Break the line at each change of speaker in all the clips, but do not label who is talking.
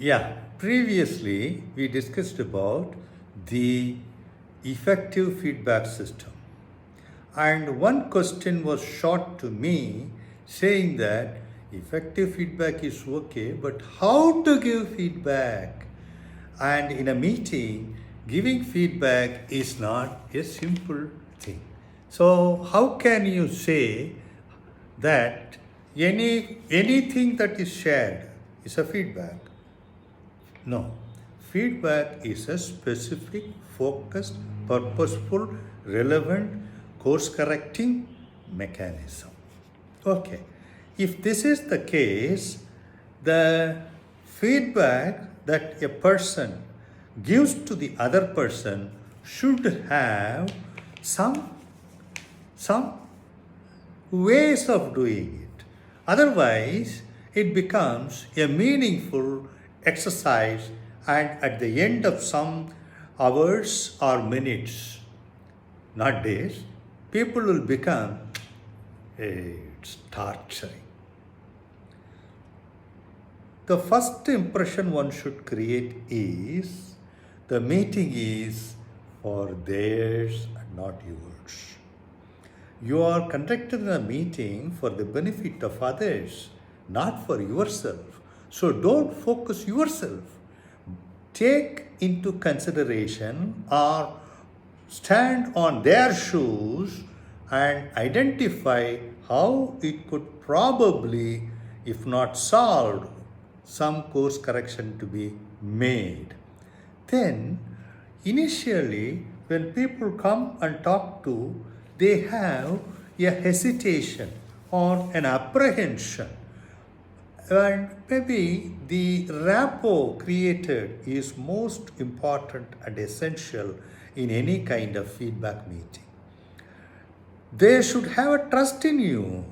Yeah, previously we discussed about the effective feedback system. And one question was shot to me saying that effective feedback is okay, but how to give feedback? And in a meeting, giving feedback is not a simple thing. So, how can you say that anything that is shared is a feedback? No. Feedback is a specific, focused, purposeful, relevant, course correcting mechanism. Okay. If this is the case, the feedback that a person gives to the other person should have some some ways of doing it. Otherwise, it becomes a meaningful exercise, and at the end of some hours or minutes, not days, people will become, "Hey, it's torturing." The first impression one should create is the meeting is for theirs and not yours. You are conducting a meeting for the benefit of others, not for yourself. So don't focus yourself. Take into consideration or stand on their shoes and identify how it could probably, if not solved, some course correction to be made. Then, initially, when people come and talk to, they have a hesitation or an apprehension. And maybe the rapport created is most important and essential in any kind of feedback meeting. They should have a trust in you.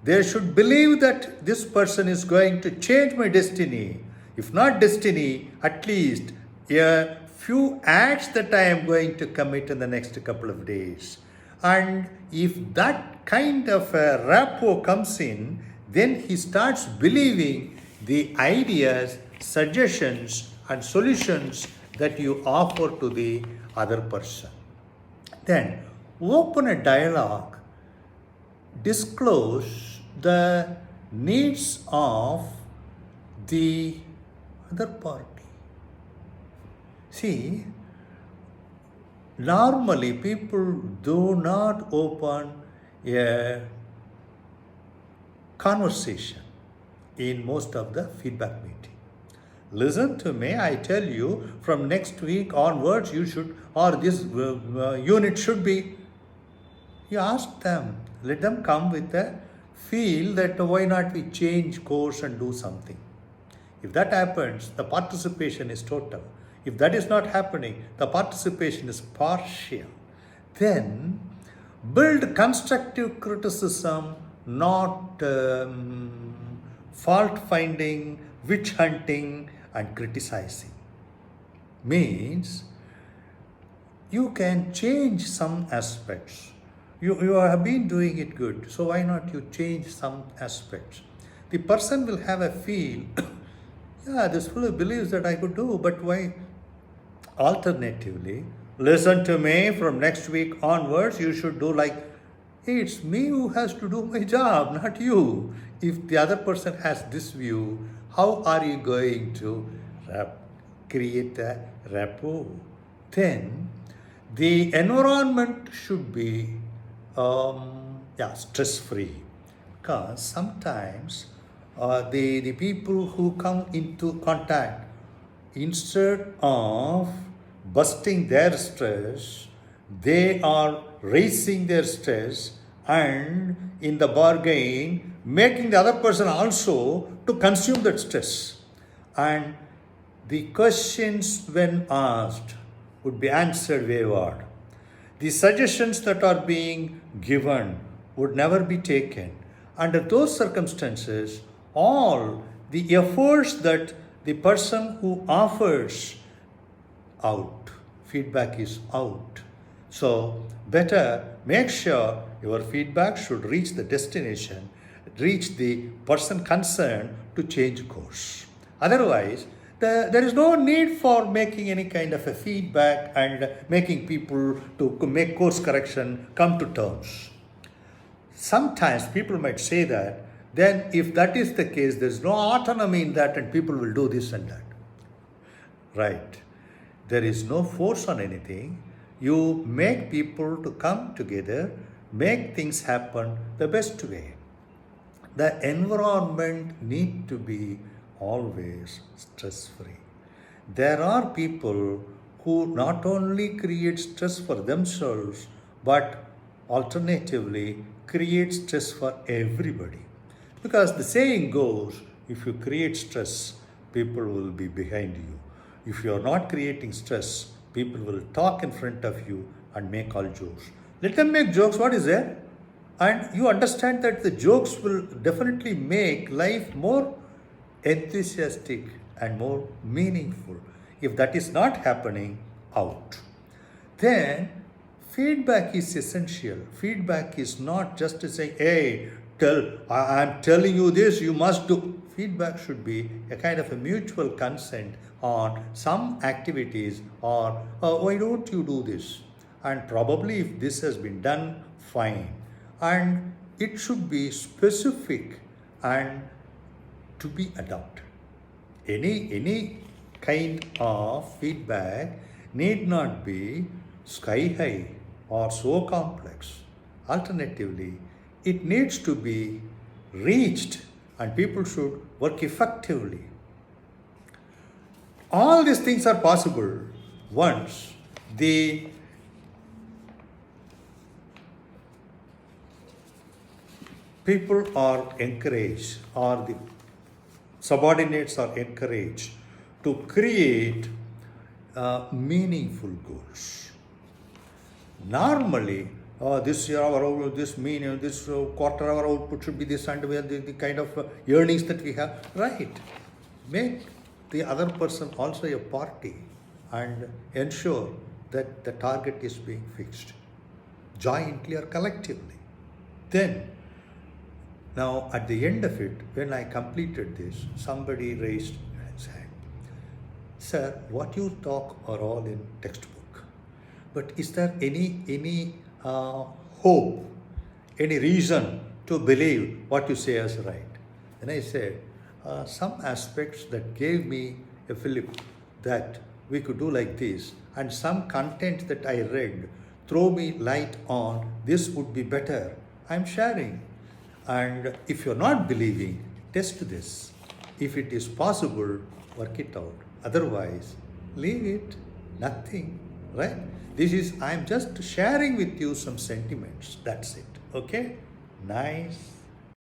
They should believe that this person is going to change my destiny. If not destiny, at least a few acts that I am going to commit in the next couple of days. And if that kind of a rapport comes in, then he starts believing the ideas, suggestions, and solutions that you offer to the other person. Then open a dialogue, disclose the needs of the other party. See, normally people do not open a conversation in most of the feedback meeting. Listen to me, I tell you, from next week onwards, you should, or this unit should be. You ask them, let them come with a feel that why not we change course and do something. If that happens, the participation is total. If that is not happening, the participation is partial. Then build constructive criticism, not fault finding, witch hunting, and criticizing. Means you can change some aspects. You have been doing it good, so why not you change some aspects? The person will have a feel, yeah, this fellow believes that I could do, but why? Alternatively, listen to me, from next week onwards, you should do like, hey, it's me who has to do my job, not you. If the other person has this view, how are you going to create a rapport? Then the environment should be stress-free, because sometimes the people who come into contact, instead of busting their stress, they are raising their stress and in the bargain making the other person also to consume that stress. And the questions when asked would be answered wayward. The suggestions that are being given would never be taken. Under those circumstances, all the efforts that the person who offers out, feedback is out. So better make sure your feedback should reach the destination, reach the person concerned to change course. Otherwise, There is no need for making any kind of a feedback and making people to make course correction, come to terms. Sometimes people might say that, then if that is the case, there's no autonomy in that and people will do this and that. Right. There is no force on anything. You make people to come together, make things happen the best way. The environment need to be always stress-free. There are people who not only create stress for themselves, but alternatively create stress for everybody. Because the saying goes, if you create stress, people will be behind you. If you are not creating stress, people will talk in front of you and make all jokes. Let them make jokes, what is there? And you understand that the jokes will definitely make life more enthusiastic and more meaningful. If that is not happening, out. Then feedback is essential. Feedback is not just to say, hey, I'm telling you this, you must do. Feedback should be a kind of a mutual consent on some activities, or why don't you do this? And probably if this has been done, fine. And it should be specific and to be adopted. Any kind of feedback need not be sky high or so complex. Alternatively, it needs to be reached and people should work effectively. All these things are possible once the people are encouraged, or the subordinates are encouraged to create meaningful goals. Normally, this year our this quarter our output should be this, and we have the kind of earnings that we have. Right, make the other person also a party and ensure that the target is being fixed jointly or collectively. Then, now at the end of it, when I completed this, somebody raised his hand. Sir, what you talk are all in textbook, but is there any hope, any reason to believe what you say is right? And I said, some aspects that gave me a fillip that we could do like this, and some content that I read throw me light on this would be better. I'm sharing. And if you're not believing, test this. If it is possible, work it out. Otherwise, leave it. Nothing. Right? I'm just sharing with you some sentiments. That's it. Okay? Nice.